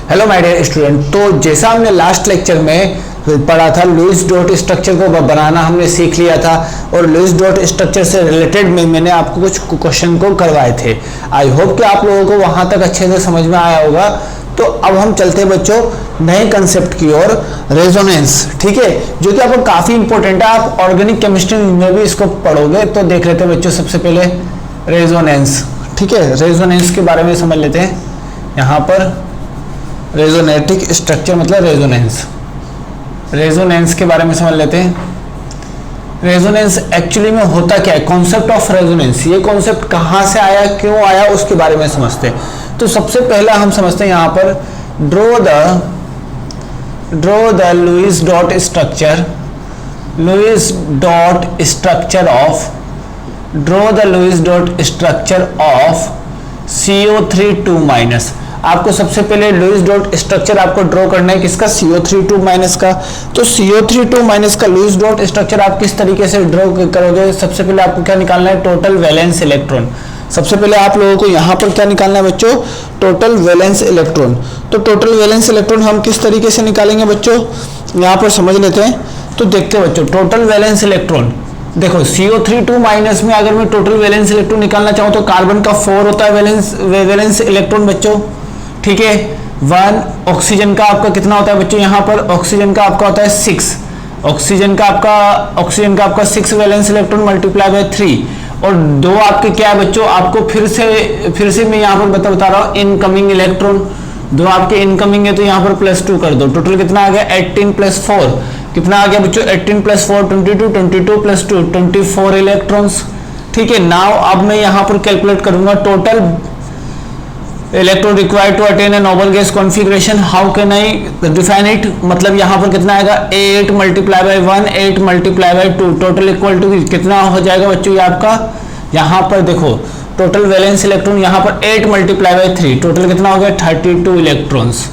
Hello my dear student. तो जैसा हमने लास्ट लेक्चर में पढ़ा था, लुईस डॉट स्ट्रक्चर को बनाना हमने सीख लिया था और लुईस डॉट स्ट्रक्चर से रिलेटेड में मैंने आपको कुछ क्वेश्चन को करवाए थे। आई होप कि आप लोगों को वहां तक अच्छे से समझ में आया होगा। तो अब हम चलते हैं बच्चों नए कंसेप्ट की ओर, रेजोनेंस, ठीक है, जो कि आपको काफी इंपॉर्टेंट है। आप ऑर्गेनिक केमिस्ट्री में भी इसको पढ़ोगे। तो देख लेते हैं बच्चों सबसे पहले रेजोनेंस, ठीक है। रेजोनेंस के बारे में समझ लेते हैं। यहाँ पर रेजोनेटिक स्ट्रक्चर मतलब रेजोनेंस, रेजोनेंस के बारे में समझ लेते हैं। रेजोनेंस एक्चुअली में होता क्या है, कॉन्सेप्ट ऑफ रेजोनेंस, ये कॉन्सेप्ट कहाँ से आया, क्यों आया, उसके बारे में समझते हैं। तो सबसे पहला हम समझते हैं यहाँ पर draw the Lewis dot structure, Lewis dot structure of, draw the Lewis dot structure of CO3 आपको सबसे पहले लुईस डॉट स्ट्रक्चर आपको ड्रॉ करना है किसका, CO3 का। तो CO3 का लुईस डॉट स्ट्रक्चर आप किस तरीके से ड्रॉ करोगे। सबसे पहले आपको क्या निकालना है, टोटल वैलेंस इलेक्ट्रॉन। सबसे पहले आप लोगों को यहाँ पर क्या निकालना है बच्चों, टोटल वैलेंस इलेक्ट्रॉन। तो टोटल वैलेंस इलेक्ट्रॉन हम किस तरीके से निकालेंगे बच्चों, यहाँ पर समझ लेते हैं। तो देखते हैं बच्चों, टोटल वैलेंस इलेक्ट्रॉन देखो, CO3 में अगर मैं टोटल वैलेंस इलेक्ट्रॉन निकालना चाहूँ तो कार्बन का 4 होता है वैलेंस इलेक्ट्रॉन बच्चों, ठीक है। 1 ऑक्सीजन का आपका कितना होता है बच्चों, यहाँ पर ऑक्सीजन का आपका होता है 6, ऑक्सीजन का आपका 6 वैलेंस इलेक्ट्रॉन मल्टीप्लाई बाय 3, और 2 आपके क्या है बच्चों, आपको फिर से मैं यहाँ पर बता रहा हूँ इनकमिंग इलेक्ट्रॉन, 2 आपके इनकमिंग है तो यहाँ पर +2 कर दो। टोटल कितना आ गया, 18 + 4 कितना आ गया बच्चों, 18 + 4 22, 22 + 2 24 इलेक्ट्रॉन्स, ठीक है। नाउ अब मैं यहाँ पर कैलकुलेट करूंगा total electron required to attain a noble gas configuration. How can I define it, मतलब यहाँ पर कितना आएगा, 8 × 1 8 × 2 टोटल इक्वल टू कितना हो जाएगा बच्चों, ये आपका यहाँ पर देखो टोटल वैलेंस इलेक्ट्रॉन यहाँ पर 8 × 3 टोटल कितना हो गया, 32 इलेक्ट्रॉन्स,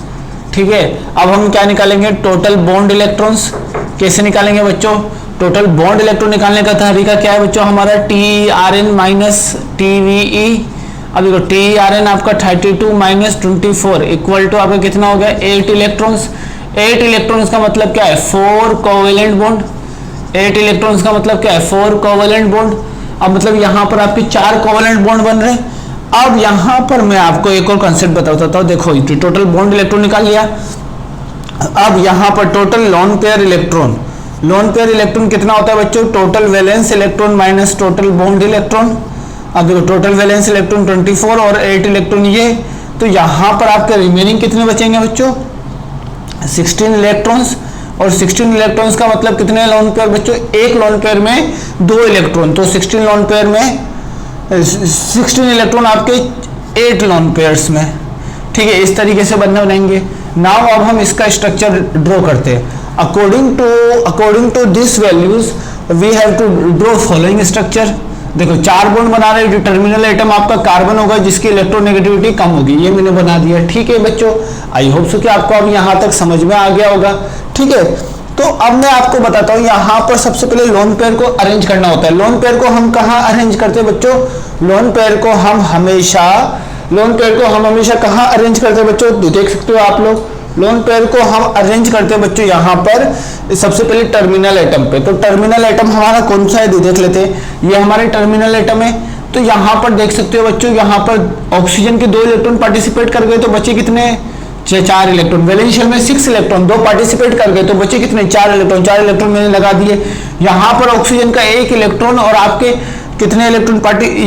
ठीक है। अब हम क्या निकालेंगे, टोटल बॉन्ड इलेक्ट्रॉन्स। कैसे निकालेंगे बच्चों, टोटल बॉन्ड इलेक्ट्रॉन निकालने का तरीका क्या है बच्चों, हमारा TERN - TVE। अब देखो TERN आपका 32 - 24 इक्वल टू आपका कितना हो गया, 8 इलेक्ट्रॉन्स। 8 इलेक्ट्रॉन्स का मतलब क्या है, 4 कोवेलेंट बॉन्ड। 8 इलेक्ट्रॉन्स का मतलब क्या है, 4 कोवेलेंट बॉन्ड। अब मतलब यहाँ पर आपके 4 कोवेलेंट बॉन्ड बन रहे हैं। अब यहाँ पर मैं आपको एक और कंसेप्ट बताता हूँ। देखो टोटल बॉन्ड इलेक्ट्रॉन निकाल लिया। अब यहाँ पर total lone pair electron, loan pair electron कितना होता है बच्चों, total valence electron minus total bond electron. अब देखो टोटल वैलेंस इलेक्ट्रॉन 24 और 8 इलेक्ट्रॉन ये, तो यहाँ पर आपके रिमेनिंग कितने बचेंगे बच्चों, 16 इलेक्ट्रॉन्स। और 16 इलेक्ट्रॉन्स का मतलब कितने लोन पेयर बच्चों, एक लोन पेयर में 2 इलेक्ट्रॉन, तो 16 लोन पेयर में 16 इलेक्ट्रॉन आपके 8 लोन पेयर्स में, ठीक है। इस तरीके से बनाएंगे। नाउ अब हम इसका स्ट्रक्चर ड्रॉ करते हैं। According to this values we have to draw following structure. देखो 4 बॉन्ड बना रहे हैं, जो टर्मिनल एटम आपका कार्बन होगा जिसकी इलेक्ट्रोनेगेटिविटी कम होगी, ये मैंने बना दिया, ठीक है बच्चों। आई होप सो कि आपको अब यहाँ तक समझ में आ गया होगा, ठीक है। तो अब मैं आपको बताता हूँ, यहाँ पर सबसे पहले लोन पेयर को अरेंज करना होता है। लोन पेयर को हम कहाँ अरेंज करते हैं बच्चों, लोन पेयर को हम हमेशा कहाँ अरेंज करते हैं बच्चों, देख सकते हो आप लोग। लोन पेयर को हम अरेंज करते हैं बच्चों यहाँ पर सबसे पहले टर्मिनल एटम पे। तो टर्मिनल एटम हमारा कौन सा है देख लेते हैं। ये हमारे टर्मिनल एटम है। तो यहाँ पर देख सकते हो बच्चों, यहाँ पर ऑक्सीजन के 2 इलेक्ट्रॉन पार्टिसिपेट कर गए तो बचे कितने, 4 इलेक्ट्रॉन। वैलेंशियल में 6 इलेक्ट्रॉन, 2 पार्टिसिपेट कर गए तो बचे कितने, 4 इलेक्ट्रॉन। 4 इलेक्ट्रॉन मैंने लगा दिए। यहाँ पर ऑक्सीजन का 1 इलेक्ट्रॉन और आपके कितने इलेक्ट्रॉन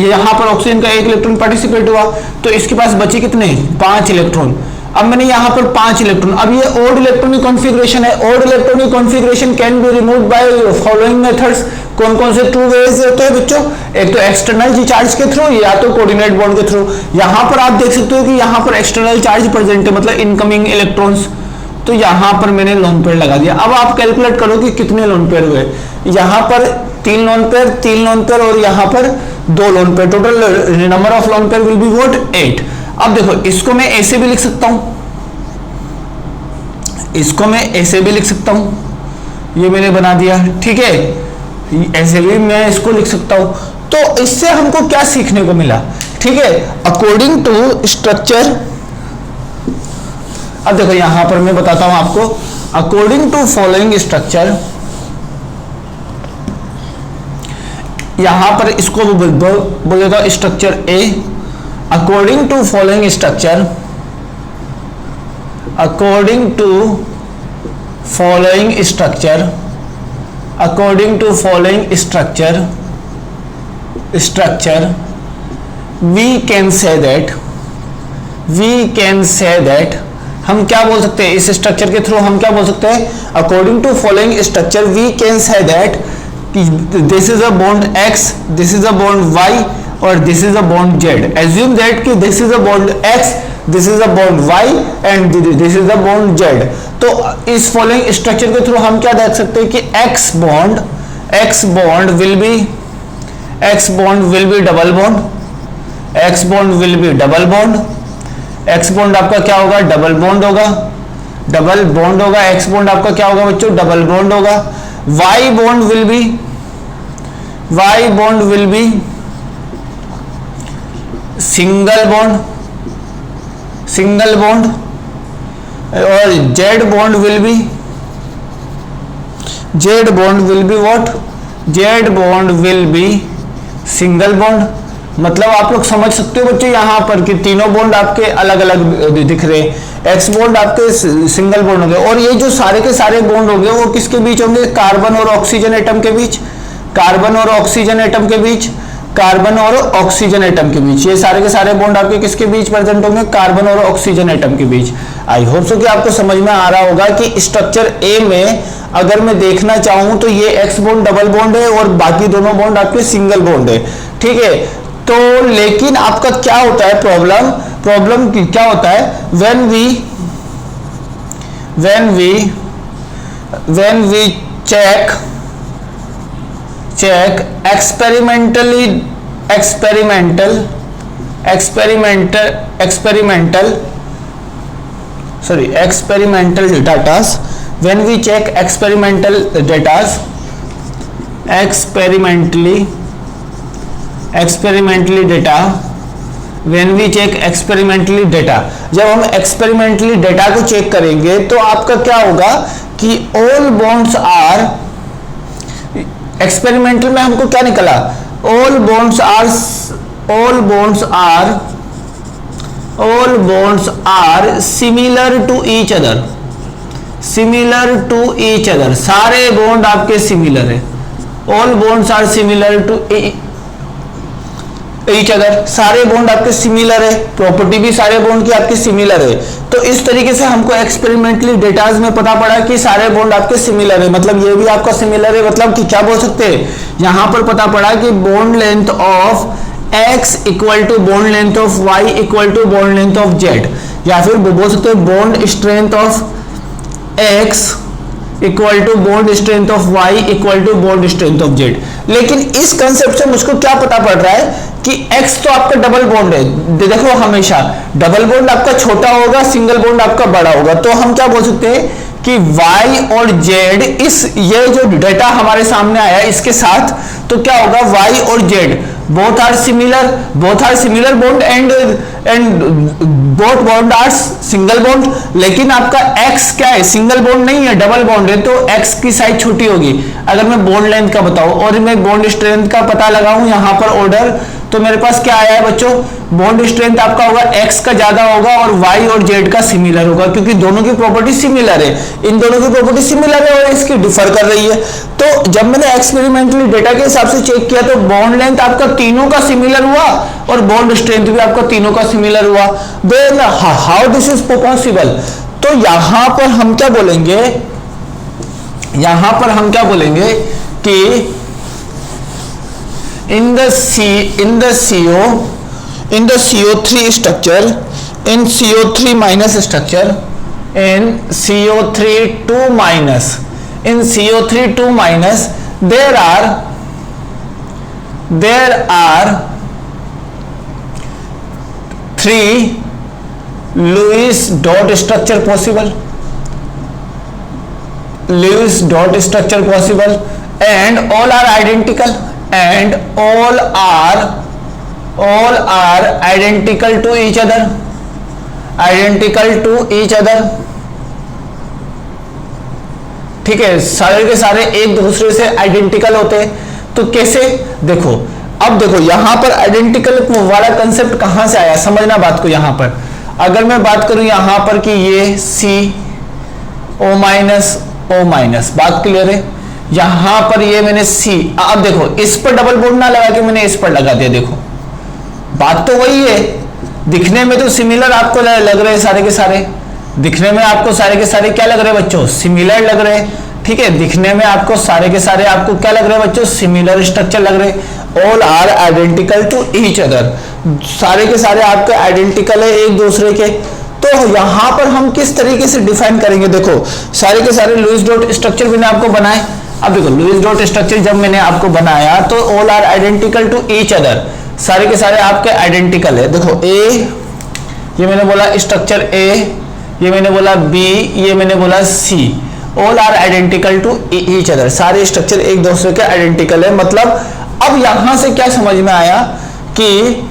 यहाँ पर ऑक्सीजन का 1 इलेक्ट्रॉन पार्टिसिपेट हुआ, तो इसके पास बचे कितने, 5 इलेक्ट्रॉन। अब मैंने यहाँ पर 5 इलेक्ट्रॉन। अब ये ओड इलेक्ट्रॉनिक कॉन्फ़िगरेशन है। Odd electronic configuration can be removed by following methods. कौन कौन से 2 वेज होते हैं बच्चों, एक तो एक्सटर्नल चार्ज के थ्रू या तो कोऑर्डिनेट बॉन्ड के थ्रू। यहाँ पर आप देख सकते हो कि यहाँ पर एक्सटर्नल चार्ज प्रेजेंट है, मतलब इनकमिंग इलेक्ट्रॉन्स। तो यहाँ पर मैंने लोन पेयर लगा दिया। अब आप कैलकुलेट करो कि कितने लोन पेयर हुए। यहाँ पर 3 लोन पेयर और यहाँ पर 2 lone pair. Total number of lone pair will be what, 8। अब देखो इसको मैं ऐसे भी लिख सकता हूं, इसको मैं ऐसे भी लिख सकता हूं, ये मैंने बना दिया, ठीक है। ऐसे भी मैं इसको लिख सकता हूं। तो इससे हमको क्या सीखने को मिला, ठीक है। अकॉर्डिंग टू स्ट्रक्चर अब देखो यहां पर मैं बताता हूं आपको, अकॉर्डिंग टू फॉलोइंग स्ट्रक्चर, यहां पर इसको बोल देता हूं structure A, according to following structure, according to following structure, according to following structure, structure we can say that, we can say that, हम क्या बोल सकते हैं इस स्ट्रक्चर के थ्रू, हम क्या बोल सकते हैं, according to following structure we can say that this is a bond x, this is a bond y और this is a bond z. Assume that कि this is a bond x, this is a bond y and this is a bond z. तो इस following structure के through हम क्या देख सकते हैं कि x bond will be double bond, x bond will be double bond, x bond आपका क्या होगा, डबल बॉन्ड होगा, डबल बॉन्ड होगा, x बॉन्ड आपका क्या होगा बच्चों, डबल बॉन्ड होगा. y bond will be single bond और z bond will be what, z bond will be single bond. मतलब आप लोग समझ सकते हो बच्चों यहां पर कि तीनों बॉन्ड आपके अलग अलग दिख रहे हैं. एक्स बॉन्ड आपके सिंगल बॉन्ड होंगे और ये जो सारे के सारे बॉन्ड होंगे वो किसके बीच होंगे, कार्बन और ऑक्सीजन एटम के बीच, कार्बन और ऑक्सीजन एटम के बीच, कार्बन और ऑक्सीजन एटम के बीच. ये सारे के सारे बॉन्ड आपके किसके बीच प्रेजेंट होंगे, कार्बन और ऑक्सीजन एटम के बीच. आई होप सो कि आपको समझ में आ रहा होगा कि स्ट्रक्चर ए में अगर मैं देखना चाहूं तो ये एक्स बॉन्ड डबल बॉन्ड है और बाकी दोनों बॉन्ड आपके सिंगल बॉन्ड है. ठीक है, तो लेकिन आपका क्या होता है प्रॉब्लम क्या होता है, when we check experimental data, when we check experimental data, experimentally data, when we check experimentally data, जब हम experimentally data को चेक करेंगे तो आपका क्या होगा कि all bonds are, experimental में हमको क्या निकला, all bonds are similar to each other, सारे बॉन्ड आपके सिमिलर है, all bonds are similar to each other, सारे बॉन्ड आपके सिमिलर है, प्रॉपर्टी भी सारे बॉन्ड की आपकी सिमिलर है. तो इस तरीके से हमको एक्सपेरिमेंटली डेटाज में पता पड़ा कि सारे बॉन्ड आपके सिमिलर है. मतलब ये भी आपका सिमिलर है, मतलब कि क्या बोल सकते हैं, यहां पर पता पड़ा कि bond length of x equal to bond length of y equal to bond length of z, या फिर बोल सकते हैं bond strength of x equal to bond strength of y equal to bond strength of z. लेकिन इस concept से मुझको क्या पता पड़ रहा है कि x तो आपका डबल बॉन्ड है. देखो हमेशा डबल बॉन्ड आपका छोटा होगा, सिंगल बॉन्ड आपका बड़ा होगा. तो हम क्या बोल सकते हैं कि y और z, इस ये जो डेटा हमारे सामने आया इसके साथ, तो क्या होगा y और z both are similar bond and both bond are single bond. लेकिन आपका x क्या है, सिंगल बॉन्ड नहीं है, डबल बॉन्ड है, तो x की साइज छोटी होगी. अगर मैं बॉन्ड लेंथ का बताऊं और मैं बॉन्ड स्ट्रेंथ का पता लगाऊं यहां पर ऑर्डर, तो मेरे पास क्या आया है बच्चों, बॉन्ड स्ट्रेंथ आपका होगा x का ज्यादा होगा और y और z का सिमिलर होगा, क्योंकि दोनों की प्रॉपर्टी सिमिलर है. इन दोनों की प्रॉपर्टी सिमिलर है और इसकी डिफर कर रही है. तो जब मैंने एक्सपेरिमेंटली डेटा के हिसाब से चेक किया तो बॉन्ड लेंथ आपका तीनों का सिमिलर हुआ और बॉन्ड स्ट्रेंथ भी आपका तीनों का सिमिलर हुआ. Then how this is possible. तो यहां पर हम क्या बोलेंगे कि in the CO3 structure, in CO3 minus structure, in CO3 2 minus, there are 3 Lewis dot structure possible, and all are identical, and all are identical to each other, identical to each other, ठीक है, सारे के सारे एक दूसरे से identical होते हैं। तो कैसे, देखो अब देखो यहां पर आइडेंटिकल वाला कंसेप्ट कहां से आया, समझना बात को। यहां पर अगर मैं बात करूं यहां पर कि ये CO माइनस, बात क्लियर है। यहां पर ये मैंने C, अब देखो इस पर डबल बॉन्ड ना लगा के मैंने इस पर लगा दिया, देखो बात तो वही है, दिखने में तो सिमिलर आपको लग रहे हैं सारे के सारे, दिखने में आपको सारे के सारे क्या लग रहे हैं बच्चों, सिमिलर लग रहे हैं, ठीक है, दिखने में आपको सारे के सारे आपको क्या लग रहे हैं बच्चों, सिमिलर स्ट्रक्चर लग रहे हैं। All are identical to each other, सारे के सारे आपके आइडेंटिकल है एक दूसरे के। तो यहां पर हम किस तरीके से डिफाइन करेंगे, देखो सारे के सारे लुईस डॉट स्ट्रक्चर मैंने आपको बनाए। अब देखो लुईस डॉट स्ट्रक्चर जब मैंने आपको बनाया तो all are identical to each other, सारे के सारे आपके आइडेंटिकल है। देखो ए, ये मैंने बोला स्ट्रक्चर ए, ये मैंने बोला बी, ये मैंने बोला C, all are identical to each other, सारे स्ट्रक्चर एक दूसरे के आइडेंटिकल है। मतलब अब यहां से क्या समझ में आया कि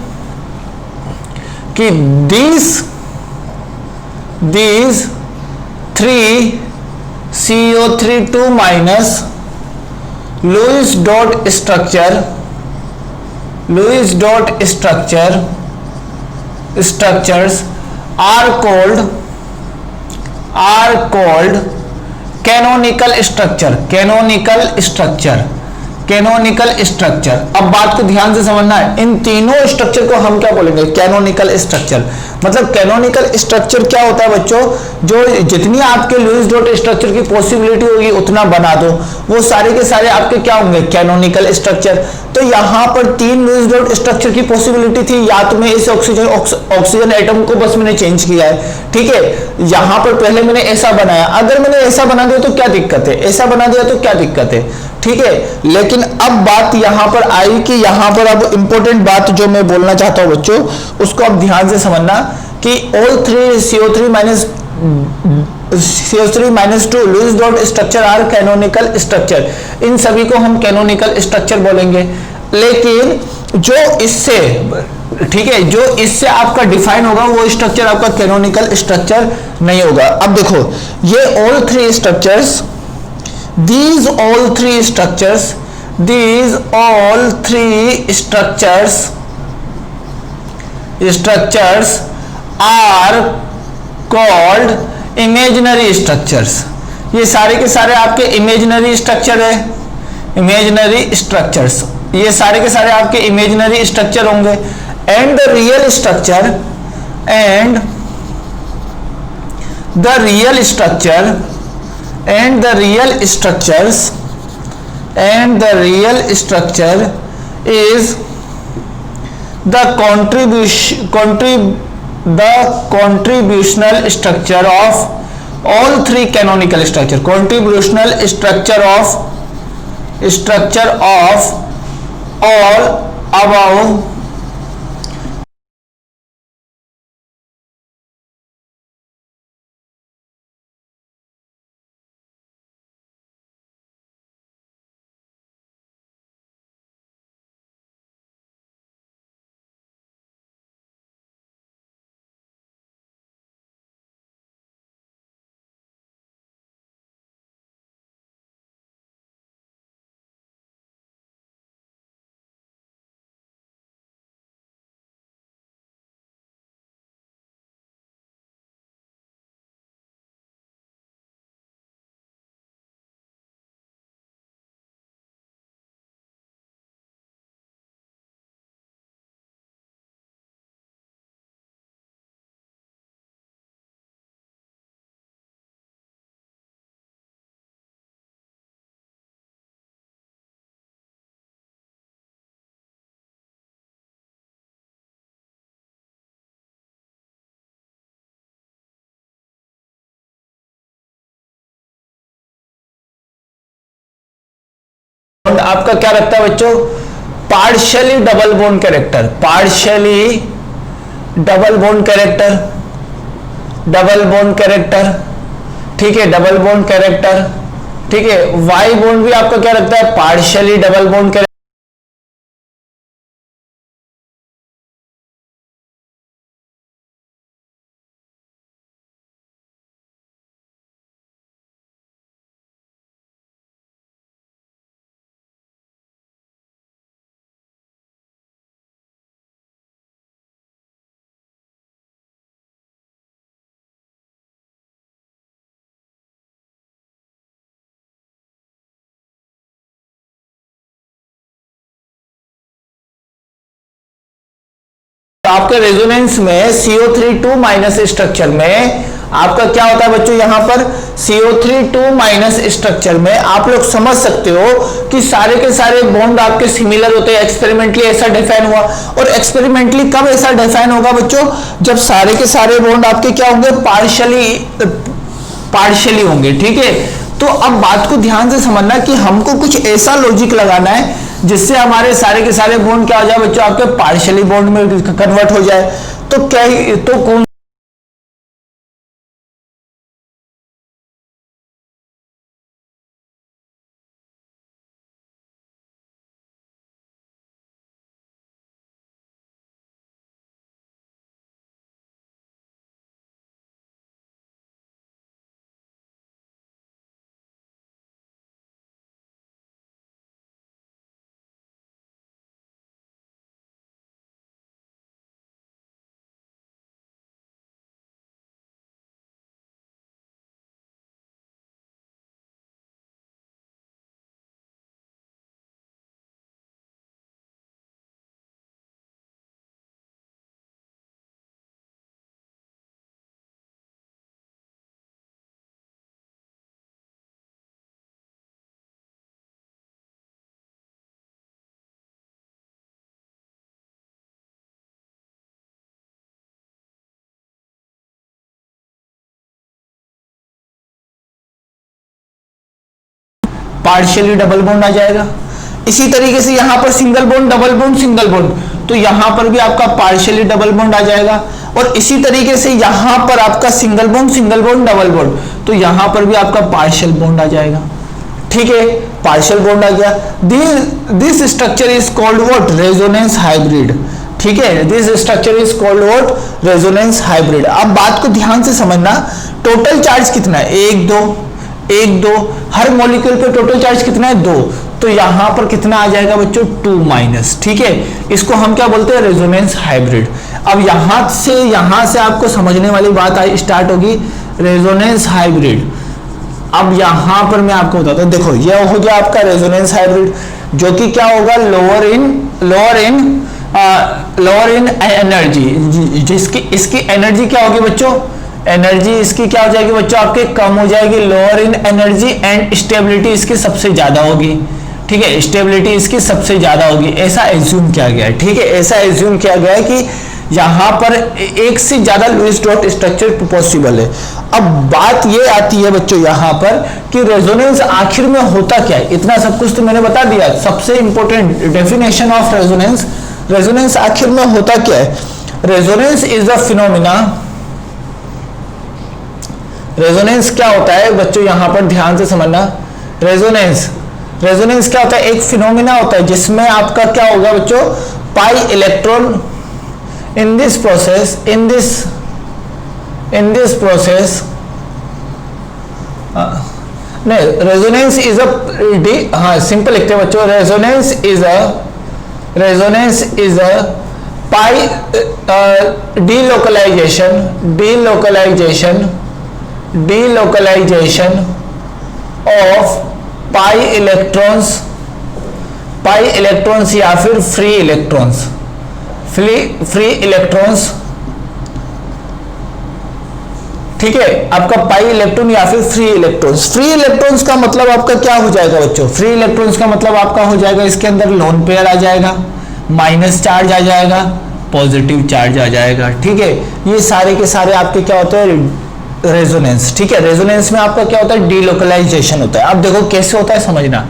these 3 CO3 minus Lewis dot structures are called canonical structure. अब बात को ध्यान से समझना है, इन तीनों स्ट्रक्चर को हम क्या बोलेंगे, कैनोनिकल स्ट्रक्चर। मतलब कैनोनिकल स्ट्रक्चर क्या होता है बच्चों, जो जितनी आपके लुईस डॉट स्ट्रक्चर की पॉसिबिलिटी होगी उतना बना दो, वो सारे के सारे आपके क्या होंगे, कैनोनिकल स्ट्रक्चर। तो यहाँ पर 3 लुईस डॉट स्ट्रक्चर की पॉसिबिलिटी थी, या तो मैं इस ऑक्सीजन एटम को बस मैंने चेंज किया है, ठीक है, यहाँ पर पहले मैंने ऐसा बनाया, अगर मैंने ऐसा बना दिया तो क्या दिक्कत है, ऐसा बना दिया तो क्या दिक्कत है, ठीक है। लेकिन अब बात यहां पर आई कि यहां पर अब इंपॉर्टेंट बात जो मैं बोलना चाहता हूं बच्चों, उसको अब ध्यान से समझना कि all 3 CO3 minus 2 Lewis dot structure are canonical structure, इन सभी को हम कैनोनिकल स्ट्रक्चर बोलेंगे। लेकिन जो इससे, ठीक है, जो इससे आपका डिफाइन होगा वो स्ट्रक्चर आपका कैनोनिकल स्ट्रक्चर नहीं होगा। अब देखो ये all 3 structures, these all three structures are called imaginary structures। ये सारे के सारे आपके इमेजिनरी स्ट्रक्चर है, इमेजिनरी स्ट्रक्चर्स, ये सारे के सारे आपके इमेजिनरी स्ट्रक्चर होंगे। And the real structure and the real structure is the contributional structure of all 3 canonical structure, contributional structure of all above आपका क्या रखता है बच्चों, पार्शियली डबल बोन कैरेक्टर, ठीक है, डबल बोन कैरेक्टर, ठीक है। वाई बोन भी आपका क्या रखता है, पार्शियली डबल बोन कैरेक्टर। आपके रेजोनेंस में CO3 स्ट्रक्चर में आपका क्या होता है बच्चों, यहां पर CO3 स्ट्रक्चर में आप लोग समझ सकते हो कि सारे के सारे बॉन्ड आपके सिमिलर होते हैं। एक्सपेरिमेंटली ऐसा डिफाइन हुआ, और एक्सपेरिमेंटली कब ऐसा डिफाइन होगा बच्चों, जब सारे के सारे बॉन्ड आपके क्या होंगे, पार्शियली होंगे। ठीक है, तो अब बात को ध्यान से समझना कि हमको कुछ ऐसा लॉजिक लगाना है जिससे हमारे सारे के सारे बॉन्ड क्या हो जाए बच्चों, आपके पार्शियली बॉन्ड में कन्वर्ट हो जाए। तो क्या तो कौन पार्शियली डबल बॉन्ड आ जाएगा। इसी तरीके से यहां पर single bond double bond single bond, तो यहां पर भी आपका पार्शियली डबल बॉन्ड आ जाएगा। और इसी तरीके से यहां पर आपका सिंगल बॉन्ड डबल बॉन्ड, तो यहां पर भी आपका पार्शियल बॉन्ड आ जाएगा। ठीक है, पार्शियल बॉन्ड आ गया। This structure is called what, resonance hybrid. ठीक है, this structure is called what, resonance hybrid. अब बात को ध्यान से समझना, टोटल चार्ज कितना है, 1 2, हर मॉलिक्यूल पे टोटल चार्ज कितना है, 2, तो यहां पर कितना आ जाएगा बच्चों, 2-। ठीक है, इसको हम क्या बोलते हैं, रेजोनेंस हाइब्रिड। अब यहां से आपको समझने वाली बात स्टार्ट होगी, रेजोनेंस हाइब्रिड। अब यहां पर मैं आपको बताता हूं, देखो ये हो गया आपका रेजोनेंस हाइब्रिड, जो कि क्या होगा, लोअर इन एनर्जी, जिसकी इसकी एनर्जी क्या होगी बच्चों, एनर्जी इसकी क्या हो जाएगी बच्चों, आपके कम हो जाएगी, lower in energy, and stability इसकी सबसे ज्यादा होगी। ठीक है, स्टेबिलिटी इसकी सबसे ज्यादा होगी, ऐसा एज्यूम किया गया है। ठीक है, ऐसा एज्यूम किया गया है कि यहां पर एक से ज्यादा लुईस डॉट स्ट्रक्चर पॉसिबल है। अब बात ये आती है बच्चों यहां पर कि रेजोनेंस आखिर में होता क्या है, इतना सब कुछ तो मैंने बता दिया। सबसे important definition of resonance, resonance आखिर में होता क्या है, resonance is the phenomena. Resonance क्या होता है बच्चों, यहां पर ध्यान से समझना, रेजोनेंस क्या होता है, एक फिनोमिना होता है जिसमें आपका क्या होगा बच्चों, pi electron in this process नहीं, रेजोनेंस इज अ, हाँ सिंपल लिखते हैं बच्चों, resonance is a pi delocalization of pi electrons या फिर फ्री इलेक्ट्रॉन्स। ठीक है, आपका पाई इलेक्ट्रॉन या फिर फ्री इलेक्ट्रॉन्स का मतलब आपका क्या हो जाएगा बच्चों, फ्री इलेक्ट्रॉन्स का मतलब आपका हो जाएगा, इसके अंदर लोन पेयर आ जाएगा, माइनस चार्ज आ जाएगा, पॉजिटिव चार्ज आ जाएगा। ठीक है, ये सारे के सारे आपके क्या होते हैं, रेजोनेंस। ठीक है, रेजोनेंस में आपका क्या होता है, डीलोकलाइजेशन होता है। अब देखो कैसे होता है समझना।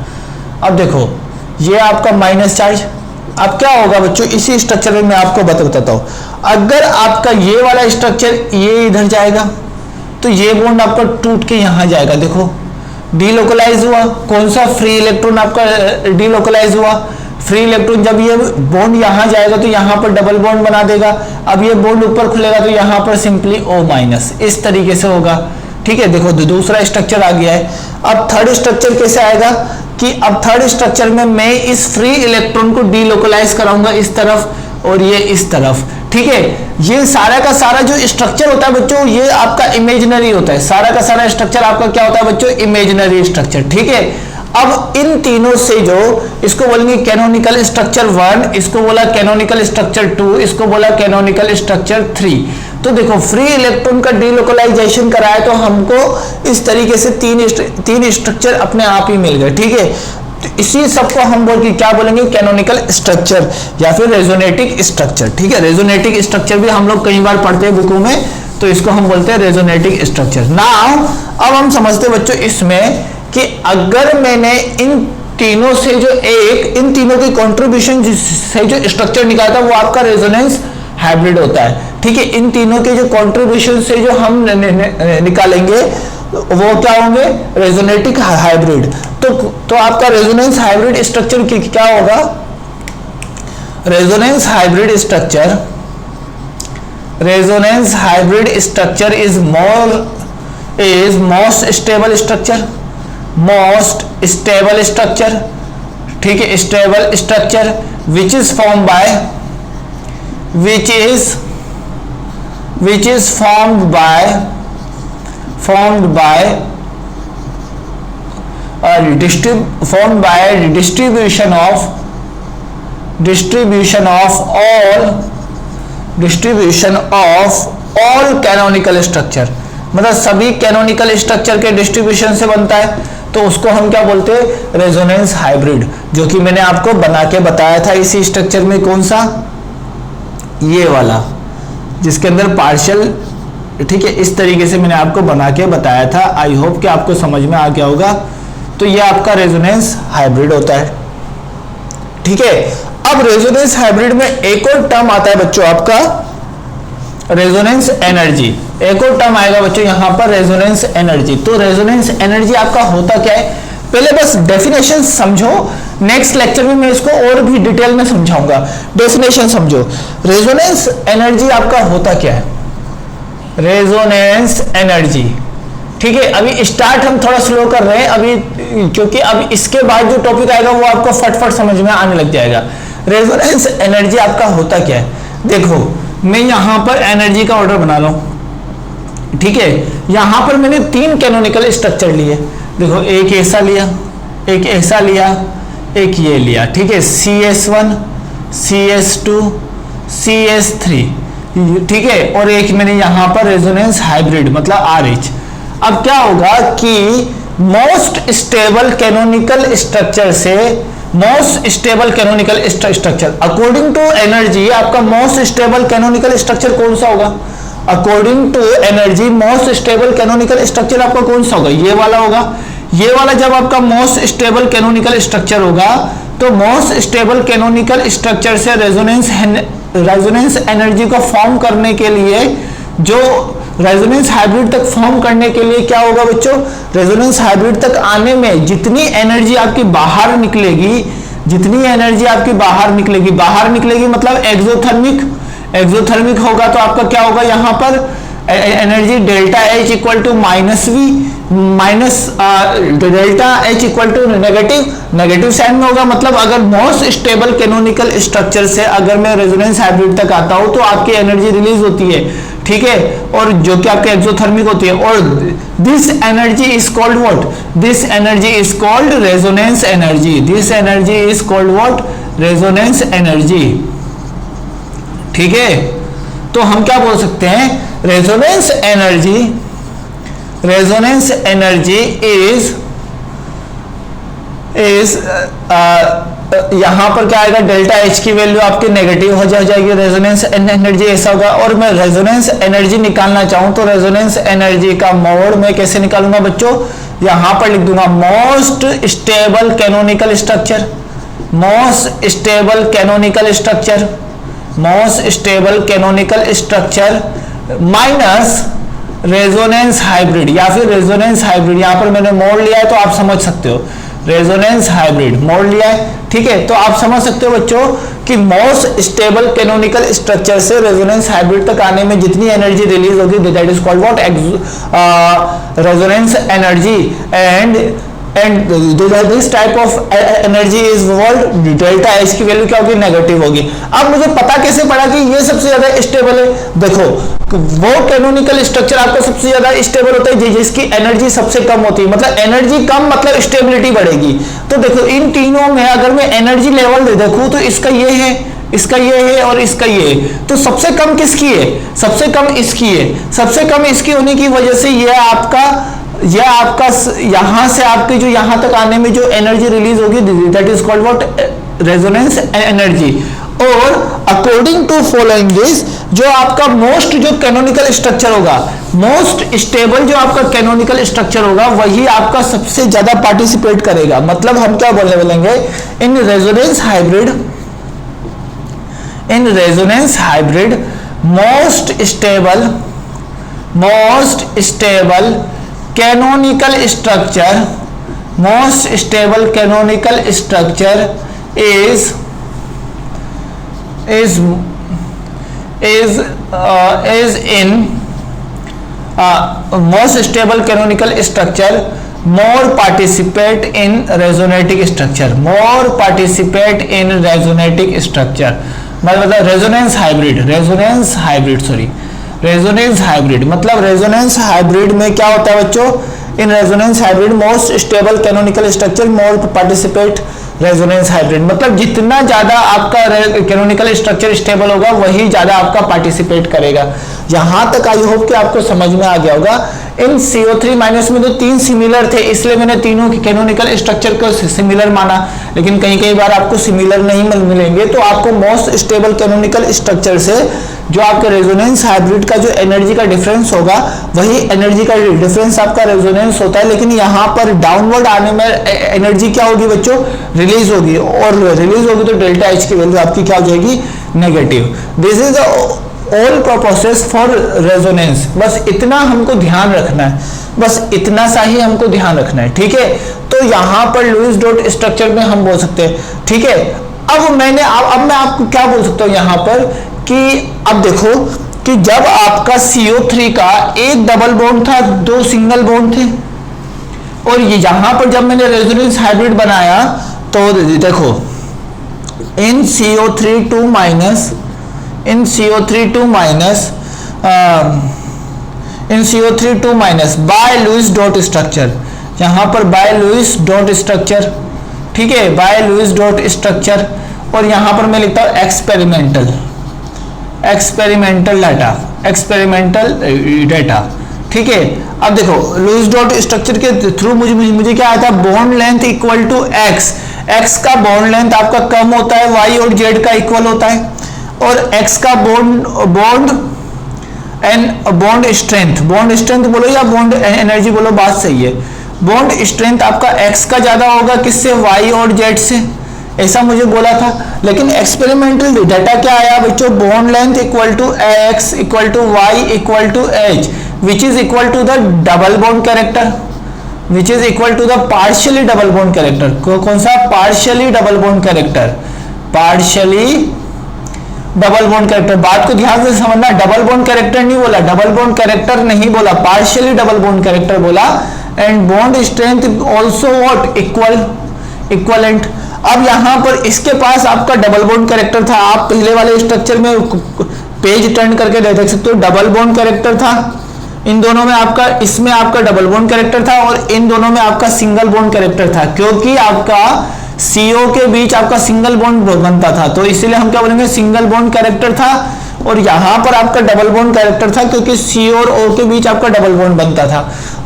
अब देखो ये आपका माइनस चार्ज, अब क्या होगा बच्चों, इसी स्ट्रक्चर में मैं आपको बताता हूं, अगर आपका ये वाला स्ट्रक्चर ये इधर जाएगा तो ये बॉन्ड आपका टूट के यहां जाएगा, देखो डीलोकलाइज हुआ, कौन सा, फ्री इलेक्ट्रॉन आपका डीलोकलाइज हुआ। फ्री इलेक्ट्रॉन जब ये बॉन्ड यहां जाएगा तो यहां पर डबल बॉन्ड बना देगा, अब ये बॉन्ड ऊपर खुलेगा तो यहां पर सिंपली O-, इस तरीके से होगा। ठीक है, देखो दूसरा स्ट्रक्चर आ गया है। अब थर्ड स्ट्रक्चर कैसे आएगा कि अब थर्ड स्ट्रक्चर में मैं इस फ्री इलेक्ट्रॉन को डीलोकलाइज कराऊंगा इस तरफ और ये इस तरफ। ठीक है, ये सारा का सारा जो स्ट्रक्चर होता है बच्चों, ये आपका इमेजिनरी होता है, सारा का सारा स्ट्रक्चर आपका क्या होता है बच्चों, इमेजिनरी स्ट्रक्चर। ठीक है, अब इन तीनों से जो इसको बोलेंगे कैनोनिकल स्ट्रक्चर 1, इसको बोला कैनोनिकल स्ट्रक्चर 2, इसको बोला कैनोनिकल स्ट्रक्चर 3। तो देखो फ्री इलेक्ट्रॉन का डीलोकलाइजेशन कराया तो हमको इस तरीके से तीन स्ट्रक्चर अपने आप ही मिल गए, ठीक है। तो इसी सबको हम क्या बोलेंगे, कैनोनिकल स्ट्रक्चर या फिर रेजोनेटिक स्ट्रक्चर, ठीक है। रेजोनेटिक स्ट्रक्चर भी हम लोग कई बार पढ़ते हैं बुकों में, तो इसको हम बोलते हैं रेजोनेटिक स्ट्रक्चर। नाउ अब हम समझते बच्चों इसमें कि अगर मैंने इन तीनों से जो इन तीनों की कंट्रीब्यूशन से जो स्ट्रक्चर निकाला था वो आपका रेजोनेंस हाइब्रिड होता है, ठीक है। इन तीनों के जो कंट्रीब्यूशन से जो हम निकालेंगे वो क्या होंगे, रेजोनेटिक हाइब्रिड। तो आपका रेजोनेंस हाइब्रिड स्ट्रक्चर क्या होगा, resonance hybrid structure is most stable structure, ठीक है, stable structure which is formed by distribution of all canonical structure, मतलब सभी कैनोनिकल स्ट्रक्चर के डिस्ट्रीब्यूशन से बनता है, तो उसको हम क्या बोलते हैं, रेजोनेंस हाइब्रिड, जो कि मैंने आपको बना के बताया था इसी स्ट्रक्चर में, कौन सा, ये वाला, जिसके अंदर पार्शियल, ठीक है, इस तरीके से मैंने आपको बना के बताया था। आई होप कि आपको समझ में आ गया होगा। तो ये आपका रेजोनेंस हाइब्रिड होता है, ठीक है। अब रेजोनेंस हाइब्रिड में एक और टर्म आता है बच्चों आपका रेजोनेंस एनर्जी, एक और टर्म आएगा बच्चों यहां पर रेजोनेंस एनर्जी। तो रेजोनेंस एनर्जी आपका होता क्या है, पहले बस डेफिनेशन समझो, नेक्स्ट लेक्चर में मैं इसको और भी डिटेल में समझाऊंगा। डेफिनेशन समझो, रेजोनेंस एनर्जी आपका होता क्या है, रेजोनेंस एनर्जी, ठीक है। अभी स्टार्ट हम थोड़ा स्लो कर रहे हैं अभी, क्योंकि अब इसके बाद जो टॉपिक आएगा वो आपको फटफट समझ में आने लग जाएगा। रेजोनेंस एनर्जी आपका होता क्या है, देखो मैं यहां पर एनर्जी का ऑर्डर बना लूं, ठीक है। यहां पर मैंने 3 कैनोनिकल स्ट्रक्चर लिए, देखो एक ऐसा लिया, एक ऐसा लिया, एक ये लिया, ठीक है, CS1, CS2, CS3, ठीक है, और एक मैंने यहां पर रेजोनेंस हाइब्रिड मतलब RH। अब क्या होगा कि मोस्ट स्टेबल कैनोनिकल स्ट्रक्चर से most stable canonical structure according to energy, आपका मोस्ट स्टेबल कैनोनिकल स्ट्रक्चर कौन सा होगा, according to energy most stable canonical structure आपका कौन सा होगा, ये वाला होगा। ये वाला जब आपका मोस्ट स्टेबल कैनोनिकल स्ट्रक्चर होगा तो मोस्ट स्टेबल कैनोनिकल स्ट्रक्चर से रेजोनेंस एनर्जी को फॉर्म करने के लिए, जो रेजोनेंस हाइब्रिड तक फॉर्म करने के लिए क्या होगा बच्चों, रेजोनेंस हाइब्रिड तक आने में जितनी एनर्जी आपकी बाहर निकलेगी, जितनी एनर्जी आपकी बाहर निकलेगी मतलब एक्सोथर्मिक होगा, तो आपका क्या होगा यहां पर energy delta H equal to delta H equal to negative sign में होगा। मतलब अगर मोस्ट स्टेबल कैनोनिकल स्ट्रक्चर से अगर मैं रेजोनेंस हाइब्रिड तक आता हूं तो आपकी एनर्जी रिलीज होती है, ठीक है, और जो कि आपके एक्सोथर्मिक होती है, और this energy is called what, this energy is called resonance energy, this energy is called what, resonance energy, ठीक है। तो हम क्या बोल सकते हैं, रेजोनेंस एनर्जी इज यहां पर क्या आएगा, डेल्टा H की वैल्यू आपकी नेगेटिव हो जाएगी, रेजोनेंस एनर्जी ऐसा होगा। और मैं रेजोनेंस एनर्जी निकालना चाहूं तो रेजोनेंस एनर्जी का मोड मैं कैसे निकालूंगा बच्चों, यहां पर लिख दूंगा most stable canonical structure, most stable canonical structure minus resonance hybrid या फिर रेजोनेंस हाइब्रिड, यहां पर मैंने मोड लिया है तो आप समझ सकते हो, रेजोनेंस हाइब्रिड मोड लिया है, ठीक है। तो आप समझ सकते हो बच्चों कि मोस्ट स्टेबल कैनोनिकल स्ट्रक्चर से रेजोनेंस हाइब्रिड तक आने में जितनी एनर्जी रिलीज होगी that is called what, resonance energy, and this type of energy is walled, delta H की वैल्यू क्या होगी, नेगेटिव होगी। अब मुझे पता कैसे पड़ा कि ये सबसे ज्यादा स्टेबल है, देखो वो कैनोनिकल स्ट्रक्चर आपको सबसे ज्यादा स्टेबल होता है जिसकी एनर्जी सबसे कम होती है, मतलब एनर्जी कम मतलब स्टेबिलिटी बढ़ेगी। तो देखो इन तीनों में अगर मैं एनर्जी लेवल देखूं तो इसका ये है, इसका ये है और इसका ये है, तो सबसे कम किसकी है, सबसे कम इसकी है। सबसे कम इसकी होने की वजह से यह आपका यहां से आपकी जो यहां तक आने में जो एनर्जी रिलीज होगी that is called what, resonance energy. और अकॉर्डिंग टू फॉलोइंग दिस, जो आपका मोस्ट जो कैनोनिकल स्ट्रक्चर होगा, मोस्ट स्टेबल जो आपका कैनोनिकल स्ट्रक्चर होगा वही आपका सबसे ज्यादा पार्टिसिपेट करेगा। मतलब हम क्या बोलने बोलेंगे, in resonance hybrid most stable canonical structure is in most stable canonical structure more participate in resonating structure, मतलब रेजोनेंस हाइब्रिड मतलब रेजोनेंस हाइब्रिड में क्या होता है बच्चों, in resonance hybrid most stable canonical structure more participate resonance hybrid, मतलब जितना ज्यादा आपका कैनोनिकल स्ट्रक्चर स्टेबल होगा वही ज्यादा आपका पार्टिसिपेट करेगा। यहां तक आई होप कि आपको समझ में आ गया होगा। इन CO3 माइनस में तो 3 सिमिलर थे, इसलिए मैंने तीनों के कैनोनिकल स्ट्रक्चर को सिमिलर माना, लेकिन कई बार आपको सिमिलर नहीं मिलेंगे, तो आपको मोस्ट स्टेबल कैनोनिकल स्ट्रक्चर से जो आपके रेजोनेंस हाइब्रिड का जो एनर्जी का डिफरेंस होगा वही एनर्जी का डिफरेंस आपका रेजोनेंस होता है, लेकिन यहाँ पर डाउनवर्ड आने में एनर्जी क्या होगी बच्चों, रिलीज होगी, और रिलीज होगी तो डेल्टा एच की वैल्यू आपकी क्या हो जाएगी, negative. This is all process for resonance. बस इतना हमको ध्यान रखना है, बस इतना सा ही हमको ध्यान रखना है, ठीक है। तो यहाँ पर लुईस डॉट स्ट्रक्चर में हम बोल सकते हैं, ठीक है। अब मैं आपको क्या बोल सकता हूँ यहाँ पर कि अब देखो कि जब आपका CO3 का एक डबल बॉन्ड था, 2 सिंगल बॉन्ड थे, और ये यहां पर जब मैंने रेजोनेंस हाइब्रिड बनाया तो देखो in CO3 2 minus by Lewis dot structure, यहां पर बाय लुईस डॉट स्ट्रक्चर, ठीक है, बाय लुईस डॉट स्ट्रक्चर, और यहां पर मैं लिखता हूं एक्सपेरिमेंटल डाटा, ठीक है। अब देखो लुईस डॉट स्ट्रक्चर के थ्रू मुझे क्या आया था, bond length equal to X का बॉन्ड लेंथ आपका कम होता है, वाई और जेड का इक्वल होता है, और एक्स का बॉन्ड स्ट्रेंथ बोलो या बॉन्ड एनर्जी बोलो, बात सही है। बॉन्ड स्ट्रेंथ आपका एक्स का ज्यादा होगा किससे, वाई और जेड से, ऐसा मुझे बोला था। लेकिन एक्सपेरिमेंटल डाटा क्या आया बच्चों, bond length equal to X equal to Y equal to H which is equal to the double bond character, which is equal to the partially double bond character. कौन सा, पार्शियली डबल बॉन्ड कैरेक्टर, बात को ध्यान से समझना, double bond character नहीं बोला, partially double bond character बोला। And bond strength also what, equivalent. अब यहां पर इसके पास आपका डबल बॉन्ड कैरेक्टर था, आप पहले वाले स्ट्रक्चर में पेज टर्न करके देख सकते हो, डबल बॉन्ड कैरेक्टर था इन दोनों में आपका, इसमें आपका डबल बॉन्ड कैरेक्टर था और इन दोनों में आपका सिंगल बॉन्ड कैरेक्टर था, क्योंकि आपका CO के बीच आपका सिंगल बॉन्ड बनता था, तो इसीलिए हम क्या बोलेंगे, सिंगल बॉन्ड कैरेक्टर था। और यहां पर आपका डबल बॉन्ड कैरेक्टर था क्योंकि C और O के बीच आपका डबल बॉन्ड बनता था।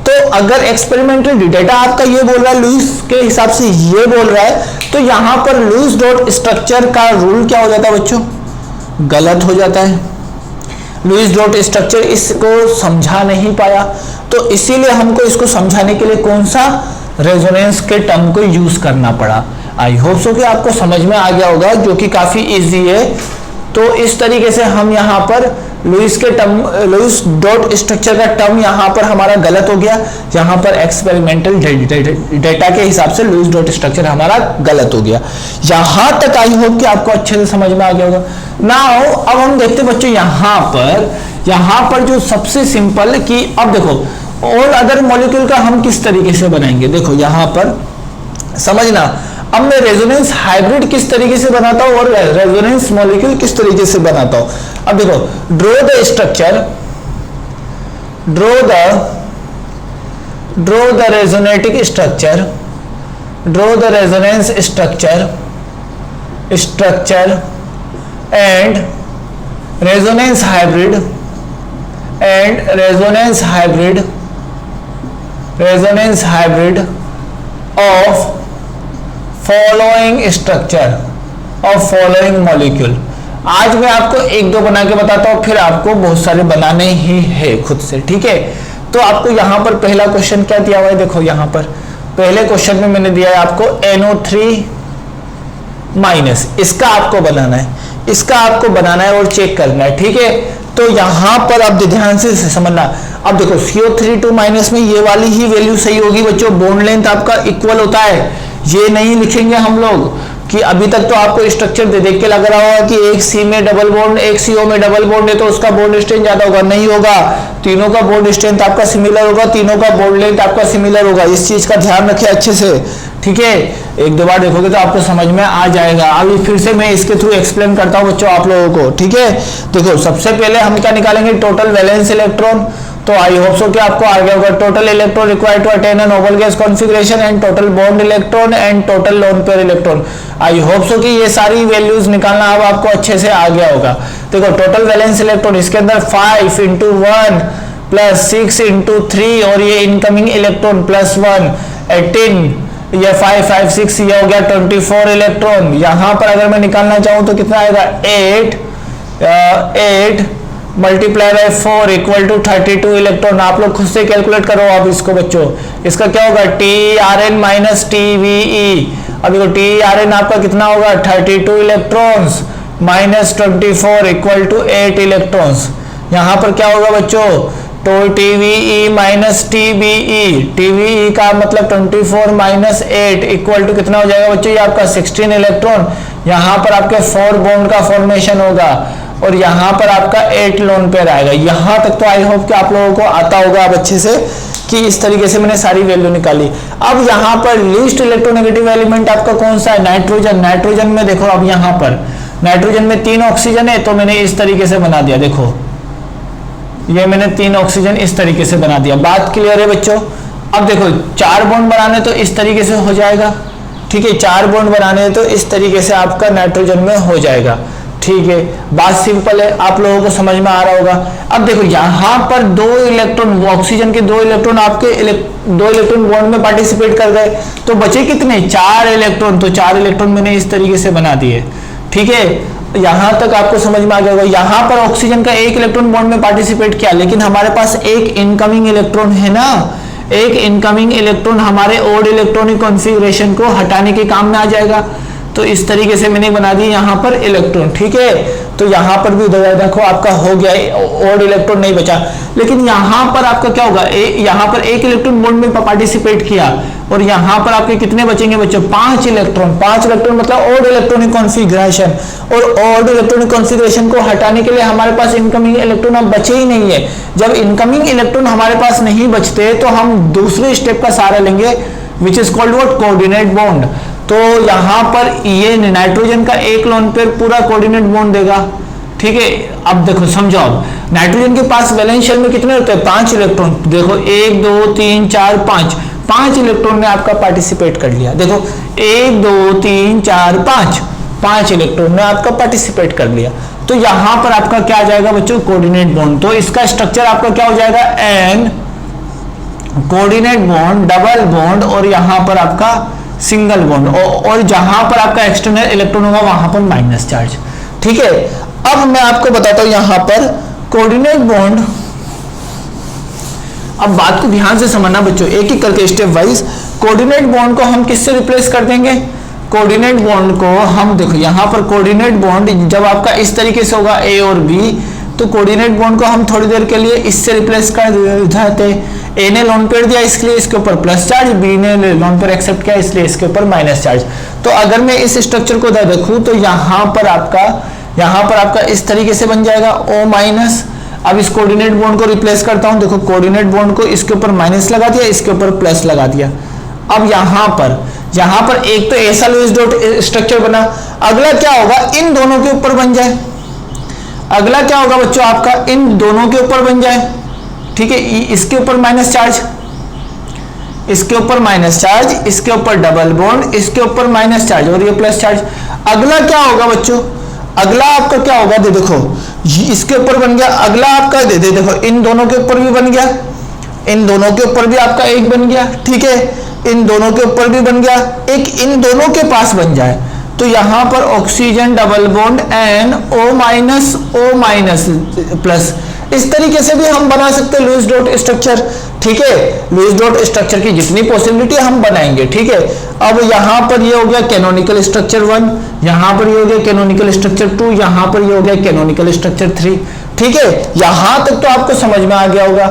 तो अगर एक्सपेरिमेंटल डेटा आपका ये बोल रहा है, लुईस के हिसाब से ये बोल रहा है, तो यहां पर लुईस डॉट स्ट्रक्चर का रूल क्या हो जाता है बच्चों, गलत हो जाता है। लुईस डॉट स्ट्रक्चर इसको समझा नहीं पाया, तो इसीलिए हमको इसको समझाने के लिए कौन सा, रेजोनेंस के टर्म को यूज करना पड़ा। आई होप सो कि आपको समझ में आ गया होगा, जो कि काफी इजी है। तो इस तरीके से हम यहाँ पर लुईस डॉट स्ट्रक्चर का टर्म यहाँ पर हमारा गलत हो गया, यहाँ पर एक्सपेरिमेंटल डेटा के हिसाब से लुईस डॉट स्ट्रक्चर हमारा गलत हो गया। यहाँ तक आई होप कि आपको अच्छे से समझ में आ गया होगा। नाउ अब हम देखते बच्चों यहाँ पर जो सबसे सिंपल कि अब देखो और अदर मॉलिक्यूल का हम किस तरीके से बनाएंगे, देखो यहां पर समझना। अब मैं रेजोनेंस हाइब्रिड किस तरीके से बनाता हूं और रेजोनेंस मॉलिक्यूल किस तरीके से बनाता हूं। अब देखो, draw the structure, draw the resonating structure, draw the resonance structure and resonance hybrid of following molecule। आज मैं आपको एक दो बना के बताता हूं, फिर आपको बहुत सारे बनाने ही है खुद से, ठीक है। तो आपको यहां पर पहला क्वेश्चन क्या दिया हुआ है, देखो यहां पर पहले क्वेश्चन में मैंने दिया है आपको NO3 माइनस, इसका आपको बनाना है, इसका आपको बनाना है और चेक करना है, ठीक है। तो यहां पर आप ध्यान से समझना। अब देखो CO3 माइनस में ये वाली ही वैल्यू सही होगी बच्चों, बॉन्ड लेंथ आपका इक्वल होता है। ये नहीं लिखेंगे हम लोग कि अभी तक तो आपको स्ट्रक्चर देख के लग रहा होगा कि एक C में डबल बॉन्ड, एक CO में डबल बॉन्ड है तो उसका बॉन्ड स्ट्रेंथ ज्यादा होगा, नहीं होगा। तीनों का बॉन्ड स्ट्रेंथ आपका सिमिलर होगा, तीनों का बॉन्ड लेंथ आपका सिमिलर होगा। इस चीज का ध्यान रखें अच्छे से, ठीक है। एक दो बार देखोगे तो आपको समझ में आ जाएगा। अभी फिर से मैं इसके थ्रू एक्सप्लेन करता हूं बच्चों आप लोगों को, ठीक है। देखो सबसे पहले हम क्या निकालेंगे, टोटल वैलेंस इलेक्ट्रॉन। तो आई होप सो कि आपको आ गया होगा, total electron required to attain a noble gas configuration and total bond electron and total lone pair electron. I hope so कि ये सारी वैल्यूज निकालना अब आपको अच्छे से आ गया होगा। देखो टोटल वैलेंस इलेक्ट्रॉन, इसके अंदर 5 × 1 प्लस 6 × 3 और ये इनकमिंग इलेक्ट्रॉन प्लस 1 18, ये 5 5 6, ये हो गया 24 इलेक्ट्रॉन। यहां पर अगर मैं निकालना चाहूं तो कितना आएगा, 8 multiply by 4 equal to 32 electron. आप लोग खुद से कैलकुलेट करो अब इसको बच्चों, इसका क्या होगा, TRN माइनस TVE। अब देखो TRN आपका कितना होगा, 32 electrons minus 24 equal to 8 electrons. यहां पर क्या होगा बच्चों, तो TVE माइनस TBE, TVE का मतलब 24 माइनस 8 इक्वल टू कितना हो जाएगा बच्चों, ये आपका 16 इलेक्ट्रॉन। यहां पर आपके 4 बॉन्ड का फॉर्मेशन होगा और यहां पर आपका 8 लोन पेयर आएगा। यहां तक तो आई होप कि आप लोगों को आता होगा अब अच्छे से कि इस तरीके से मैंने सारी वैल्यू निकाली। अब यहां पर लीस्ट इलेक्ट्रोनेगेटिव एलिमेंट आपका कौन सा है, नाइट्रोजन। नाइट्रोजन में देखो, अब यहां पर नाइट्रोजन में 3 ऑक्सीजन है तो मैंने इस तरीके से बना दिया। देखो ये मैंने 3 ऑक्सीजन इस तरीके से बना दिया। बात क्लियर है बच्चों। अब देखो 4 बॉन्ड बनाने तो इस तरीके से हो जाएगा, ठीक है। 4 बॉन्ड बनाने तो इस तरीके से आपका नाइट्रोजन में हो जाएगा, ठीक है। बात सिंपल है, आप लोगों को समझ में आ रहा होगा। अब देखो यहां पर 2 इलेक्ट्रॉन, ऑक्सीजन के 2 इलेक्ट्रॉन आपके 2 इलेक्ट्रॉन बॉन्ड में पार्टिसिपेट कर गए तो बचे कितने, 4 इलेक्ट्रॉन। तो 4 इलेक्ट्रॉन मैंने इस तरीके से बना दिए, ठीक है। यहां तक आपको समझ में आ गया होगा। यहां पर ऑक्सीजन का 1 इलेक्ट्रॉन बॉन्ड में पार्टिसिपेट किया, लेकिन हमारे पास एक इनकमिंग इलेक्ट्रॉन है ना, एक इनकमिंग इलेक्ट्रॉन हमारे ओड इलेक्ट्रॉनिक कॉन्फ़िगरेशन को हटाने के काम में आ जाएगा। तो इस तरीके से मैंने बना दी यहां पर इलेक्ट्रॉन, ठीक है। तो यहां पर भी देखो आपका हो गया, ओड इलेक्ट्रॉन नहीं बचा। लेकिन यहां पर आपका क्या होगा, यहां पर 1 इलेक्ट्रॉन बॉन्ड में पार्टिसिपेट किया और यहां पर आपके कितने बचेंगे बच्चों, 5 इलेक्ट्रॉन। 5 इलेक्ट्रॉन मतलब ओड इलेक्ट्रॉनिक कॉन्फ़िगरेशन, और ओड इलेक्ट्रॉनिक कॉन्फ़िगरेशन को हटाने के लिए हमारे पास इनकमिंग इलेक्ट्रॉन अब बचे ही नहीं है। जब इनकमिंग इलेक्ट्रॉन हमारे पास नहीं बचते तो हम दूसरे स्टेप का सहारा लेंगे, which is called what, coordinate bond. तो यहां पर ये नाइट्रोजन का 1 लोन पेयर पूरा कोऑर्डिनेट बॉन्ड देगा, ठीक है। अब देखो समझो, नाइट्रोजन के पास वैलेंस शेल में कितने होते हैं, 5 इलेक्ट्रॉन। देखो 1 2 3 4 5 इलेक्ट्रॉन ने आपका पार्टिसिपेट कर लिया। देखो 1 2 3 4 5 इलेक्ट्रॉन ने आपका पार्टिसिपेट कर लिया। तो यहां पर आपका क्या आ जाएगा बच्चों, कोऑर्डिनेट बॉन्ड। तो इसका स्ट्रक्चर आपका क्या हो जाएगा, an coordinate bond, double bond और यहां पर आपका सिंगल बॉन्ड, और जहां पर आपका एक्सटर्नल इलेक्ट्रॉन होगा वहां पर माइनस चार्ज, ठीक है। अब मैं आपको बताता हूं यहां पर कोऑर्डिनेट बॉन्ड। अब बात को ध्यान से समझना बच्चों, एक एक करके स्टेप वाइज। कोऑर्डिनेट बॉन्ड को हम किससे रिप्लेस कर देंगे, कोऑर्डिनेट बॉन्ड को हम देखो यहां पर कोऑर्डिनेट बॉन्ड जब आपका इस तरीके से होगा ए और बी, तो कोऑर्डिनेट बॉन्ड को हम थोड़ी देर के लिए इससे रिप्लेस कर देते। ए ने लोन पेयर दिया इसलिए इसके ऊपर प्लस चार्ज, बी ने लोन पेयर एक्सेप्ट किया इसलिए इसके ऊपर माइनस चार्ज। तो अगर मैं इस स्ट्रक्चर को देखूं तो यहां पर आपका इस तरीके से बन जाएगा O माइनस। अब इस कोऑर्डिनेट बॉन्ड को रिप्लेस करता हूं, देखो कोऑर्डिनेट बॉन्ड को इसके ऊपर माइनस लगा दिया, इसके ऊपर प्लस लगा दिया। अब यहां पर एक तो ऐसा लुईस डॉट स्ट्रक्चर बना, अगला क्या होगा, इन दोनों के ऊपर बन जाए। अगला क्या होगा बच्चों आपका, इन दोनों के ऊपर बन जाए, ठीक है। इसके ऊपर माइनस चार्ज, इसके ऊपर माइनस चार्ज, इसके ऊपर डबल बॉन्ड, इसके ऊपर माइनस चार्ज और ये प्लस चार्ज। अगला क्या होगा बच्चों, अगला आपका क्या होगा, दे देखो इसके ऊपर बन गया, अगला आपका दे देखो इन दोनों के ऊपर भी बन गया, इन दोनों के ऊपर भी आपका एक बन गया, ठीक है, इन दोनों के ऊपर भी बन गया, एक इन दोनों के पास बन जाए तो यहां पर oxygen double bond NO minus plus. इस तरीके से भी हम बना सकते हैं लुईस डॉट स्ट्रक्चर, ठीक है। लुईस डॉट स्ट्रक्चर की जितनी पॉसिबिलिटी हम बनाएंगे, ठीक है। अब यहां पर ये हो गया कैनोनिकल स्ट्रक्चर 1, यहां पर ये हो गया कैनोनिकल स्ट्रक्चर 2, यहां पर ये हो गया कैनोनिकल स्ट्रक्चर 3, ठीक है। यहां तक तो आपको समझ में आ गया होगा।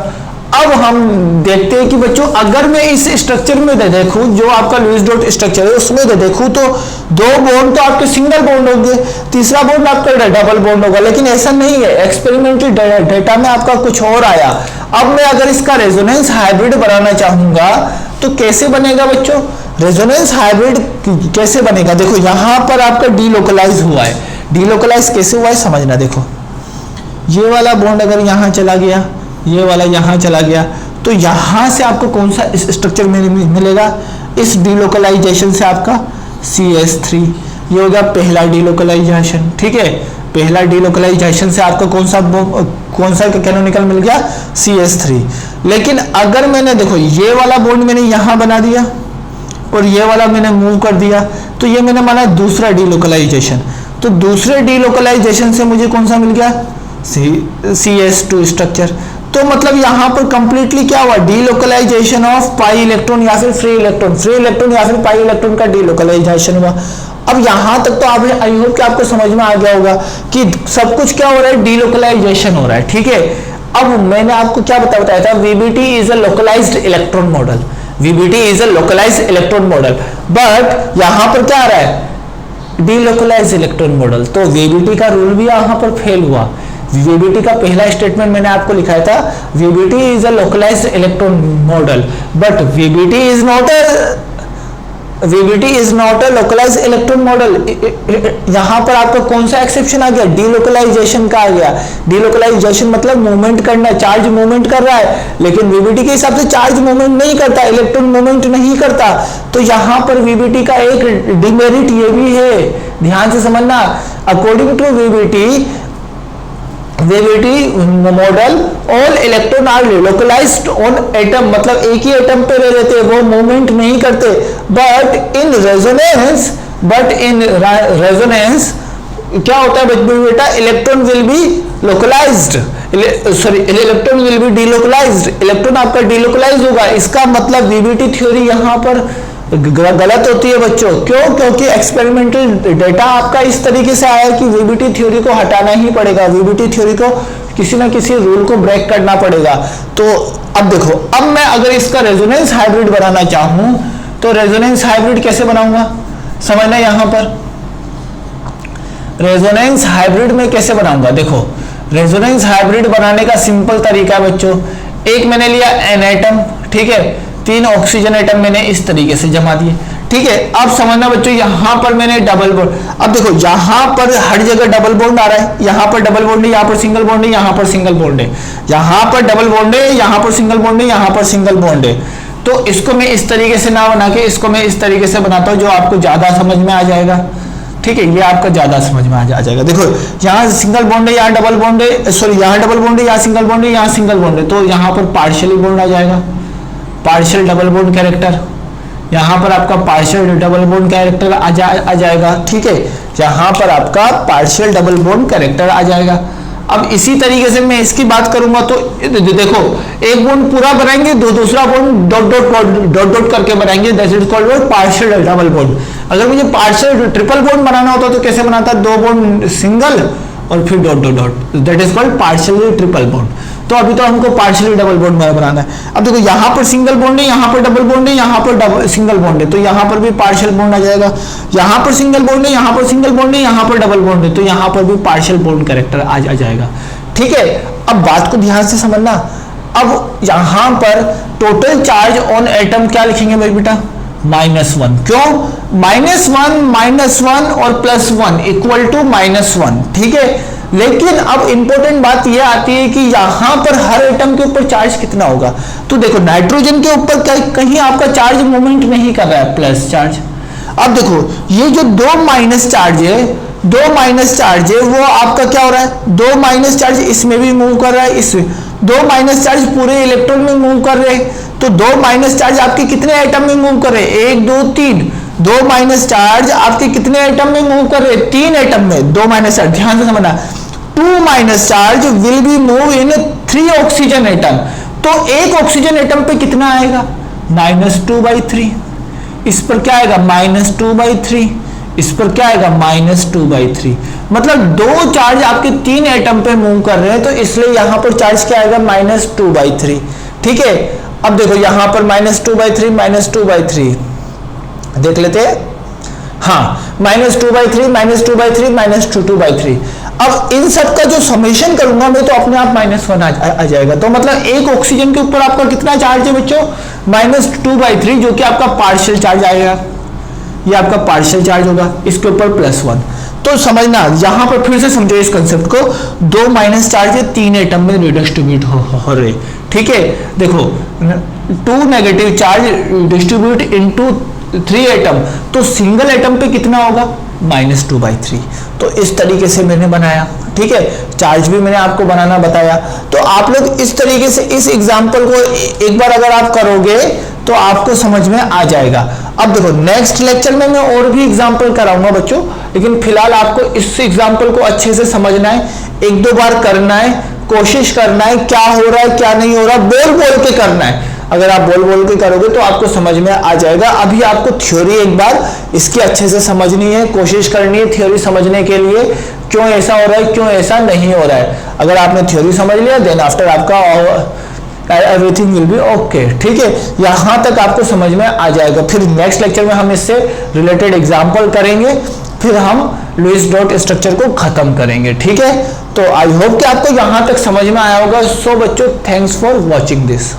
अब हम देखते हैं कि बच्चों अगर मैं इस स्ट्रक्चर में दे देखूं, जो आपका लुईस डॉट स्ट्रक्चर है उसमें दे देखूं तो दो बॉन्ड तो आपके सिंगल बॉन्ड होंगे, तीसरा बॉन्ड आपका डबल बॉन्ड होगा, लेकिन ऐसा नहीं है। एक्सपेरिमेंटल डेटा में आपका कुछ और आया। अब मैं अगर इसका रेजोनेंस हाइब्रिड बनाना चाहूंगा तो कैसे बनेगा बच्चों, रेजोनेंस हाइब्रिड कैसे बनेगा, देखो यहां पर आपका डीलोकलाइज हुआ है। डीलोकलाइज कैसे हुआ है समझना, देखो ये वाला बॉन्ड अगर यहां चला गया, ये वाला यहां चला गया, तो यहां से आपको कौन सा स्ट्रक्चर मिलेगा, इस डीलोकलाइजेशन से आपका CS3, ये हो गया पहला डीलोकलाइजेशन, ठीक है। पहला डीलोकलाइजेशन से आपको कौन सा कैनोनिकल मिल गया, CS3। लेकिन अगर मैंने देखो ये वाला बॉन्ड मैंने यहां बना दिया और ये वाला मैंने मूव कर दिया, तो ये मैंने माना दूसरा डीलोकलाइजेशन, तो दूसरे डीलोकलाइजेशन से मुझे कौन सा मिल गया, CS2 स्ट्रक्चर। तो मतलब यहां पर कंप्लीटली क्या हुआ, डीलोकलाइजेशन ऑफ पाई इलेक्ट्रॉन या फिर फ्री इलेक्ट्रॉन या फिर पाई इलेक्ट्रॉन का डीलोकलाइजेशन हुआ। अब यहां तक तो आप आई होप कि आपको समझ में आ गया होगा कि सब कुछ क्या हो रहा है, डीलोकलाइजेशन हो रहा है, ठीक है। अब मैंने आपको क्या बताया था, VBT is a localized electron model, VBT is a localized electron model, but यहां पर क्या आ रहा है, डीलोकलाइज्ड इलेक्ट्रॉन मॉडल। तो VBT का रूल भी यहां पर फेल हुआ। VBT का पहला स्टेटमेंट मैंने आपको लिखाया था, VBT is a localized electron model, but VBT is not a localized electron model. यहां पर आपका कौन सा एक्सेप्शन आ गया, डीलोकलाइजेशन का आ गया। डीलोकलाइजेशन मतलब मूवमेंट करना, चार्ज मूवमेंट कर रहा है, लेकिन VBT के हिसाब से चार्ज मूवमेंट नहीं करता, इलेक्ट्रॉन मूवमेंट नहीं करता। तो यहां पर VBT का एक डिमेरिट ये भी है, ध्यान से समझना। According to VBT model all electron are localized on atom, मतलब एक ही एटम पे रह रहते हैं, वो मूवमेंट नहीं करते। बट इन रेजोनेंस क्या होता है बेटा, electron will be localized, electron will be delocalized, electron आपका डीलोकलाइज होगा। इसका मतलब VBT थ्योरी यहां पर गलत होती है बच्चों। क्यों, क्योंकि एक्सपेरिमेंटल डेटा आपका इस तरीके से आया कि VBT थ्योरी को हटाना ही पड़ेगा, VBT थ्योरी को किसी ना किसी रूल को ब्रेक करना पड़ेगा। तो अब देखो, अब मैं अगर इसका रेजोनेंस हाइब्रिड बनाना चाहूं तो रेजोनेंस हाइब्रिड कैसे बनाऊंगा, समझना। यहां पर रेजोनेंस हाइब्रिड में कैसे बनाऊंगा, देखो रेजोनेंस हाइब्रिड बनाने का सिंपल तरीका है बच्चों। एक मैंने लिया N एटम, ठीक है, 3 ऑक्सीजन एटम मैंने इस तरीके से जमा दिए, ठीक है। अब समझना बच्चों, यहां पर मैंने डबल बॉन्ड, अब देखो यहां पर हर जगह डबल बॉन्ड आ रहा है, यहां पर डबल बॉन्ड है, यहां पर सिंगल बॉन्ड है, यहां पर सिंगल बॉन्ड है, यहां पर डबल बॉन्ड है, यहां पर सिंगल बॉन्ड है, यहां पर सिंगल बॉन्ड है। तो इसको मैं इस तरीके से ना बना के इसको मैं इस तरीके से बनाता हूं जो आपको ज्यादा समझ में आ जाएगा, ठीक है। ये आपका ज्यादा समझ में आ जाएगा। देखो यहाँ सिंगल बॉन्ड है, यहाँ डबल बॉन्ड है, सॉरी यहाँ डबल बॉन्ड है, यहाँ सिंगल बॉन्ड है, यहाँ सिंगल बॉन्ड है, तो यहाँ पर पार्शियली बॉन्ड आ जाएगा, पार्शियल डबल बॉन्ड कैरेक्टर। यहाँ पर आपका पार्शियल डबल बॉन्ड कैरेक्टर आ जाएगा, ठीक है। यहाँ पर आपका पार्शियल डबल बॉन्ड कैरेक्टर आ जाएगा। अब इसी तरीके से मैं इसकी बात करूंगा तो देखो, एक बॉन्ड पूरा बनाएंगे, दूसरा बॉन्ड डॉट डॉट करके बनाएंगे, that is called partial double bond. अगर मुझे पार्शियल ट्रिपल बॉन्ड बनाना होता तो कैसे बनाता, 2 बॉन्ड सिंगल और फिर dot dot dot, that is called partially triple bond. तो अभी तो हमको पार्शियली डबल बॉन्ड बनाना है। अब देखो यहाँ पर सिंगल बॉन्ड है, यहाँ पर डबल बॉन्ड है, यहाँ पर सिंगल बॉन्ड है, तो यहाँ पर भी पार्शियल बॉन्ड आ जाएगा। यहाँ पर सिंगल बॉन्ड है, यहाँ पर सिंगल बॉन्ड है, यहाँ पर डबल बॉन्ड है, तो यहाँ पर भी पार्शियल बॉन्ड कैरेक्टर आ जाएगा, ठीक है, अब बात को ध्यान से समझना। अब यहां पर टोटल चार्ज ऑन एटम क्या लिखेंगे भाई बेटा, -1। क्यों, -1 और +1 इक्वल टू -1, ठीक है। लेकिन अब इंपॉर्टेंट बात यह आती है कि यहां पर हर एटम के ऊपर चार्ज कितना होगा। तो देखो नाइट्रोजन के ऊपर कहीं आपका चार्ज मूवमेंट नहीं कर रहा है, प्लस चार्ज। अब देखो ये जो 2 माइनस चार्ज है, 2 माइनस चार्ज है, वो आपका क्या हो रहा है, 2 माइनस चार्ज इसमें भी मूव कर रहा है, इसमें 2 माइनस चार्ज पूरे इलेक्ट्रॉन में मूव कर रहे हैं। तो 2 माइनस चार्ज आपके कितने एटम में मूव कर रहे हैं, 1 2 3। 2 माइनस चार्ज आपके कितने एटम में मूव कर रहे हैं, 3 एटम में 2 माइनस चार्ज। ध्यान से समझना, 2 minus charge will be move in 3 oxygen atom. तो एक ऑक्सीजन एटम पे कितना आएगा, -2/3। इस पर क्या आएगा, -2/3। इस पर क्या आएगा, -2/3। मतलब 2 चार्ज आपके 3 एटम पे मूव कर रहे हैं, तो इसलिए यहां पर चार्ज क्या आएगा, -2/3। ठीक है, अब देखो यहां पर -2/3 -2/3 देख लेते हैं। हाँ, -2/3 -2/3 -2/3। अब इन सब का जो समेशन करूंगा मैं तो अपने आप -1 आ जाएगा। तो मतलब एक ऑक्सीजन के ऊपर आपका कितना चार्ज है बच्चों, -2/3, जो कि आपका पार्शियल चार्ज आएगा। ये आपका पार्शियल चार्ज होगा, इसके ऊपर +1। तो समझना, यहां पर फिर से समझो इस कंसेप्ट को, 2 माइनस चार्ज है 3 एटम में डिस्ट्रीब्यूट हो रहे। ठीक है, देखो 2 negative charge distribute into 3 atom, तो सिंगल एटम पे कितना होगा, -2/3। तो इस तरीके से मैंने बनाया। ठीक है, चार्ज भी मैंने आपको बनाना बताया। तो आप लोग इस तरीके से इस एग्जांपल को एक बार अगर आप करोगे तो आपको समझ में आ जाएगा। अब देखो नेक्स्ट लेक्चर में मैं और भी एग्जांपल कराऊंगा बच्चों, लेकिन फिलहाल आपको इस एग्जांपल को अच्छे से समझना है, 1-2 बार करना है, कोशिश करना है, क्या हो रहा है क्या नहीं हो रहा, बोल बोल के करना है। अगर आप बोल बोल के करोगे तो आपको समझ में आ जाएगा। अभी आपको थ्योरी एक बार इसकी अच्छे से समझनी है, कोशिश करनी है थ्योरी समझने के लिए, क्यों ऐसा हो रहा है, क्यों ऐसा नहीं हो रहा है। अगर आपने थ्योरी समझ लिया देन आफ्टर आपका एवरीथिंग विल बी ओके। ठीक है, यहां तक आपको समझ में आ जाएगा। फिर नेक्स्ट लेक्चर में हम इससे रिलेटेड एग्जांपल करेंगे, फिर हम लुईस डॉट स्ट्रक्चर को खत्म करेंगे। ठीक है, तो आई होप कि आपको यहां तक समझ में आया होगा। सो बच्चों, थैंक्स फॉर वॉचिंग दिस।